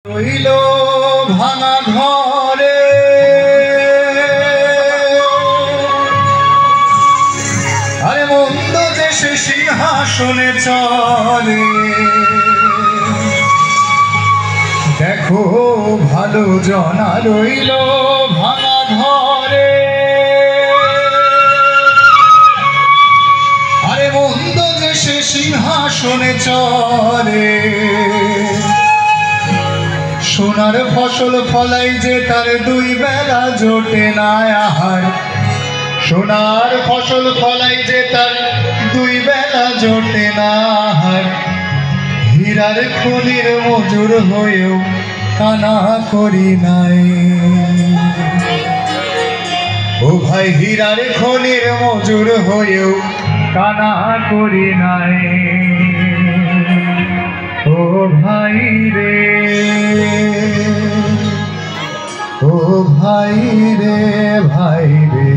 রইল ভাঙা ঘরে আরে মন্দ দেশে সিংহাসনে চলে দেখো ভালো জনা রইল ভাঙা ঘরে আরে মন্দ দেশে সিংহাসনে চলে সোনার ফসল ফলাই যে তার দুই বেলা জোটে না আহার সোনার ফসল ফলাই যে তার দুই বেলা জোটে না আহার হীরার খনির মজুর হয়েও কানা করি নাই ও ভাই হীরার খনির মজুর হয়েও কানা করি নাই ও ভাই রে ও ভাই রে ভাই রে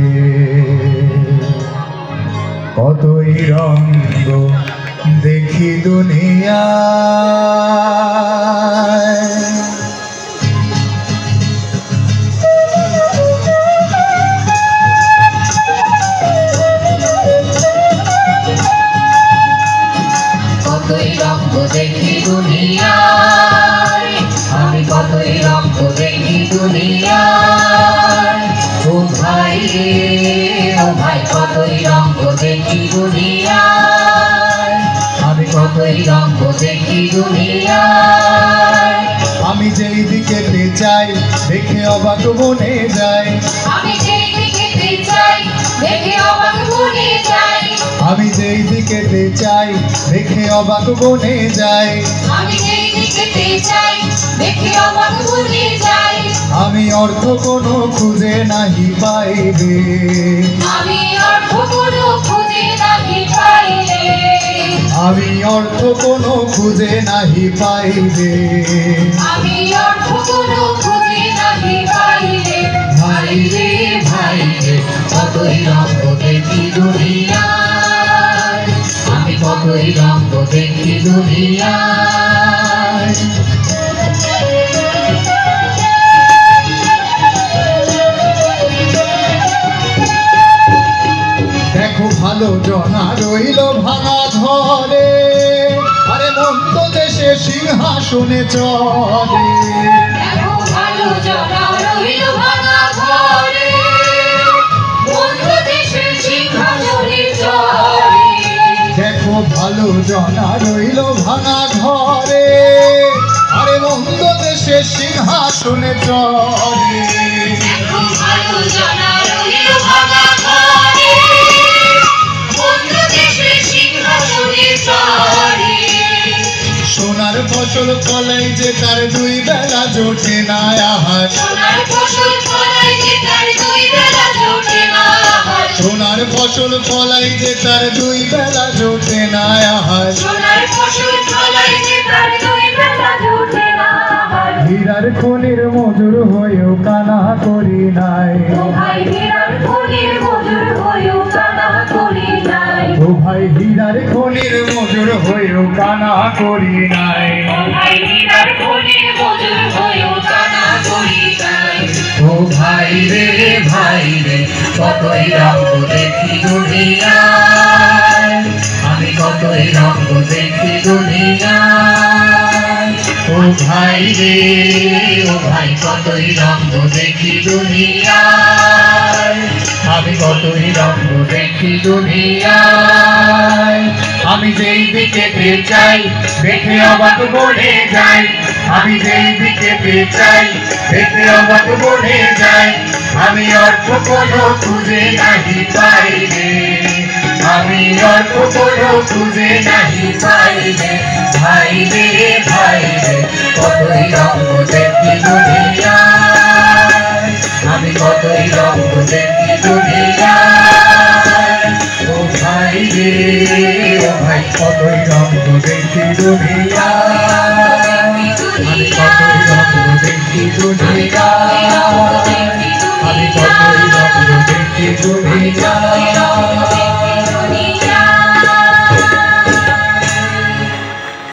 কতই রঙ্গ দেখি দুনিয়া কতই রঙ্গ দেখি দুনিয়ায় আমি কতই রঙ্গ দেখি দুনিয়ায় ও ভাই কতই রঙ্গ দেখি দুনিয়ায় আমি কতই রঙ্গ দেখি দুনিয়ায় আমি যেই দিকে চাই দেখে অবাক বনে যাই আমি যেই দিকে চাই দেখে অবাক বনে যাই আমি যেই দিকে চাই দেখে অবাক বনে যাই আমি যেই দিকে চাই দেখে অবাক বনে যাই আমি অর্থ কোনো খুঁজে নাহি পাই রে আমি অর্থ কোনো খুঁজে নাহি পাই রে আমি অর্থ কোনো খুঁজে নাহি পাই রে আমি অর্থ কোনো খুঁজে নাহি পাই রে ভাই রে কতই রঙ্গ দেখি দুনিয়ায় আমি কতই রঙ্গ দেখি দুনিয়ায় দেখো ভালো জনা রইল ভাঙা ঘরে আরে মন্দ দেশে সিংহাসনে চলে দেখো ভালো জনা রইল ভাঙা ঘরে মন্দ দেশে সিংহাসনে চলে দেখো ভালো জনা রইল ভাঙা ঘরে আরে মন্দ দেশে সিংহাসনে চলে দেখো ভালো জনা রইল ভাঙা ঘরে মন্দ দেশে সিংহাসনে চলে সোনার ফসল ফলাই যে তার দুই বেলা জোটে না আহার সোনার ফসল ফলাই যে তার দুই বেলা জোটে না আহার সোনার ফসল ফলাই যে তার দুই বেলা জোটে না আহার সোনার ফসল ফলাই যে তার দুই বেলা জোটে না আহার হীরার খনির মজুর হয়েও কানা করি নাই ও ভাই হীরার খনির মজুর হয়েও কানা করি নাই ও ভাই হীরার খনির মজুর হয়েও কানা করি নাই ও ভাই হীরার খনির মজুর হয়েও কানা করি নাই ও ভাই রে কতই রঙ্গ দেখি দুনিয়ায় আমি কতই রঙ্গ দেখি দুনিয়ায় ও ভাই রে কতই রঙ্গ দেখি দুনিয়ায় আমি কতই রঙ্গ দেখি দুনিয়ায় আমি যেই দিকে চাই দেখে অবাক বনে যাই আমি যেই দিকে চাই দেখে অবাক বনে যাই আমি অর্থ কোনো খুঁজে নাহি পাই রে আমি অর্থ কোনো খুঁজে নাহি পাই রে ভাই রে কতই রঙ্গ দেখি দুনিয়ায় আমি কতই রঙ্গ দেখি দুনিয়ায় ও ভাই কতই রঙ্গ দেখি দুনিয়ায় আমি কতই রঙ্গ দেখি দুনিয়ায় আমি কতই রঙ্গ দেখি দুনিয়ায়